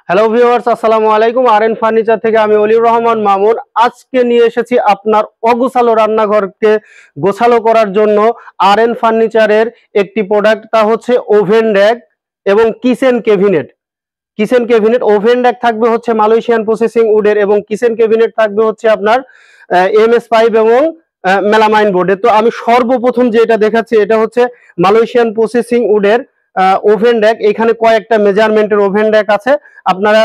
Hello viewers, আসসালামু আলাইকুম। R furniture থেকে আমি অলিউর রহমান মামুন আজকে নিয়ে এসেছি আপনার অগোছালো রান্নাঘরকে গোছালো করার জন্য আরএন ফার্নিচারের একটি প্রোডাক্ট, তা হচ্ছে ওভেন র‍্যাক এবং কিচেন ক্যাবিনেট। ওভেন র‍্যাক থাকবে হচ্ছে মালয়েশিয়ান প্রসেসিং উডের এবং কিচেন ক্যাবিনেট থাকবে হচ্ছে আপনার এমএস পাইপ এবং মেলামাইন বোর্ডের। তো আমি সর্বপ্রথম যেটা দেখাচ্ছি এটা হচ্ছে মালয়েশিয়ান প্রসেসিং উডের ওভেন র‍্যাক। এখানে কয়েকটা মেজারমেন্টের ওভেন র‍্যাক আছে। আপনারা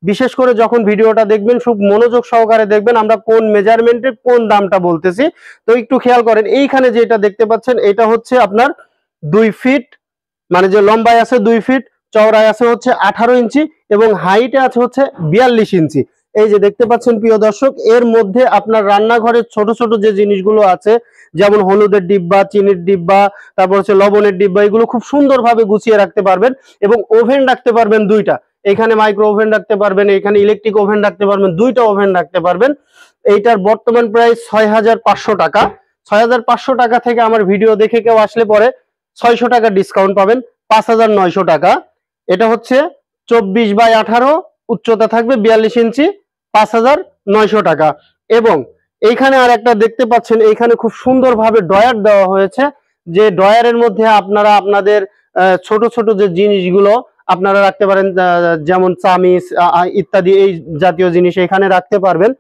বিশেষ করে যখন ভিডিওটা দেখবেন খুব মনোযোগ সহকারে দেখবেন আমরা কোন মেজারমেন্টের কোন দামটা বলতেছি। তো একটু খেয়াল করেন, এইখানে যেটা দেখতে পাচ্ছেন এটা হচ্ছে আপনার 2 ফিট, মানে যে লম্বায় আছে 2 ফিট, চওড়ায় আছে হচ্ছে 18 ইঞ্চি এবং হাইটে আছে হচ্ছে 42 ইঞ্চি। এই যে দেখতে পাচ্ছেন প্রিয় দর্শক, এর মধ্যে আপনার রান্নাঘরের ছোট ছোট যে জিনিসগুলো আছে যেমন হলুদের ডিব্বা, চিনির ডিব্বা, তারপর হচ্ছে লবণের ডিব্বা, এগুলো খুব সুন্দরভাবে গুছিয়ে রাখতে পারবেন এবং ওভেন রাখতে পারবেন 2টা। এখানে মাইক্রো ওভেন রাখতে পারবেন, এখানে ইলেকট্রিক ওভেন রাখতে পারবেন, 2টা ওভেন রাখতে পারবেন। এইটার বর্তমান প্রাইস 6500 টাকা। 6500 টাকা থেকে আমার ভিডিও দেখে কেউ আসলে পরে 600 টাকা ডিসকাউন্ট পাবেন, 5900 টাকা। এটা হচ্ছে 24x18, উচ্চতা থাকবে 42 ইঞ্চি, 5900 টাকা। এবং এইখানে আর একটা দেখতে পাচ্ছেন, এইখানে খুব সুন্দরভাবে ড্রয়ার দেওয়া হয়েছে, যে ড্রয়ারের মধ্যে আপনারা আপনাদের ছোট ছোট যে জিনিসগুলো আপনারা রাখতে পারেন, যেমন চামিচ ইত্যাদি এই জাতীয় জিনিস এখানে রাখতে পারবেন।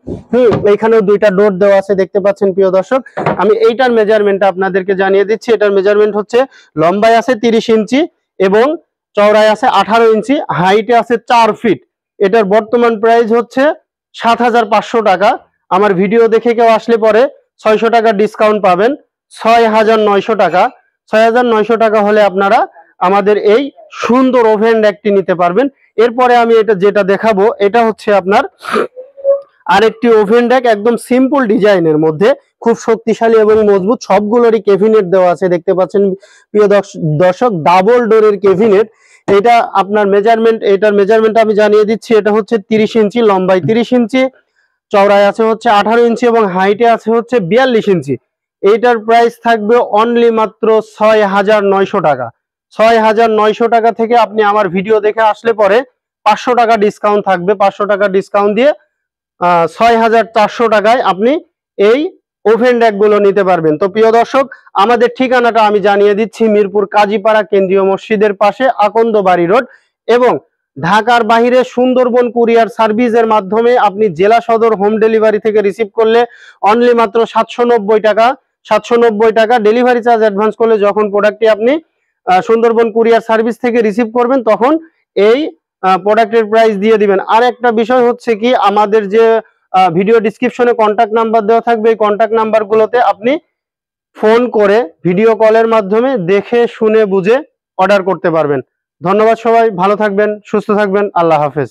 এইখানেও 2টা ডোর দেওয়া আছে দেখতে পাচ্ছেন প্রিয় দর্শক। আমি এইটার মেজারমেন্টটা আপনাদেরকে জানিয়ে দিচ্ছি। এটার মেজারমেন্ট হচ্ছে লম্বায় আছে 30 ইঞ্চি এবং চওড়ায় আছে 18 ইঞ্চি, হাইটে আছে 4 ফিট। এটার বর্তমান প্রাইস হচ্ছে 7500 টাকা। আমার ভিডিও দেখে কেউ আসলে পরে 600 টাকা ডিসকাউন্ট পাবেন, 6900 টাকা। 6900 টাকা হলে আপনারা আমাদের এই সুন্দর ওভেন র‍্যাকটি নিতে পারবেন। এরপরে আমি যেটা দেখাবো এটা হচ্ছে আপনার আরেকটি ওভেন র‍্যাক, একদম সিম্পল ডিজাইনের মধ্যে, খুব শক্তিশালী এবং মজবুত, সবগুলোরই ক্যাবিনেট দেওয়া আছে দেখতে পাচ্ছেন প্রিয় দর্শক, ডাবল ডোরের ক্যাবিনেট। এটা আপনার এটার মেজারমেন্ট আমি জানিয়ে দিচ্ছি। এটা হচ্ছে 30 ইঞ্চি, লম্বায় 30 ইঞ্চি, চওড়ায় আছে হচ্ছে 18 ইঞ্চি এবং হাইটে আছে হচ্ছে 42 ইঞ্চি। এইটার প্রাইস থাকবে অনলি মাত্র 6900 টাকা। 6900 টাকা থেকে আপনি আমার ভিডিও দেখে আসলে পরে 500 টাকা ডিসকাউন্ট থাকবে। 500 টাকা ডিসকাউন্ট দিয়ে 6400 টাকায় আপনি এই ওভেন র‍্যাক গুলো নিতে পারবেন। তো প্রিয় দর্শক, আমাদের ঠিকানাটা আমি জানিয়ে দিচ্ছি, মিরপুর কাজীপাড়া কেন্দ্রীয় মসজিদের পাশে, আকন্দবাড়ি রোড। এবং ঢাকার বাইরে সুন্দরবন কুরিয়ার সার্ভিসের মাধ্যমে আপনি জেলা সদর হোম ডেলিভারি থেকে রিসিভ করলে অনলি মাত্র 790 টাকা। 790 টাকা ডেলিভারি চার্জ অ্যাডভান্স করলে যখন প্রোডাক্টটি আপনি সুন্দরবন কুরিয়ার সার্ভিস থেকে রিসিভ করবেন তখন এই প্রোডাক্টের প্রাইস দিয়ে দিবেন। আর একটা বিষয় হচ্ছে কি, আমাদের যে ভিডিও ডিসক্রিপশনে কন্ট্যাক্ট নাম্বার দেওয়া থাকবে, এই কন্ট্যাক্ট নাম্বারগুলোতে আপনি ফোন করে ভিডিও কলের মাধ্যমে দেখে শুনে বুঝে অর্ডার করতে পারবেন। ধন্যবাদ সবাই, ভালো থাকবেন, সুস্থ থাকবেন, আল্লাহ হাফেজ।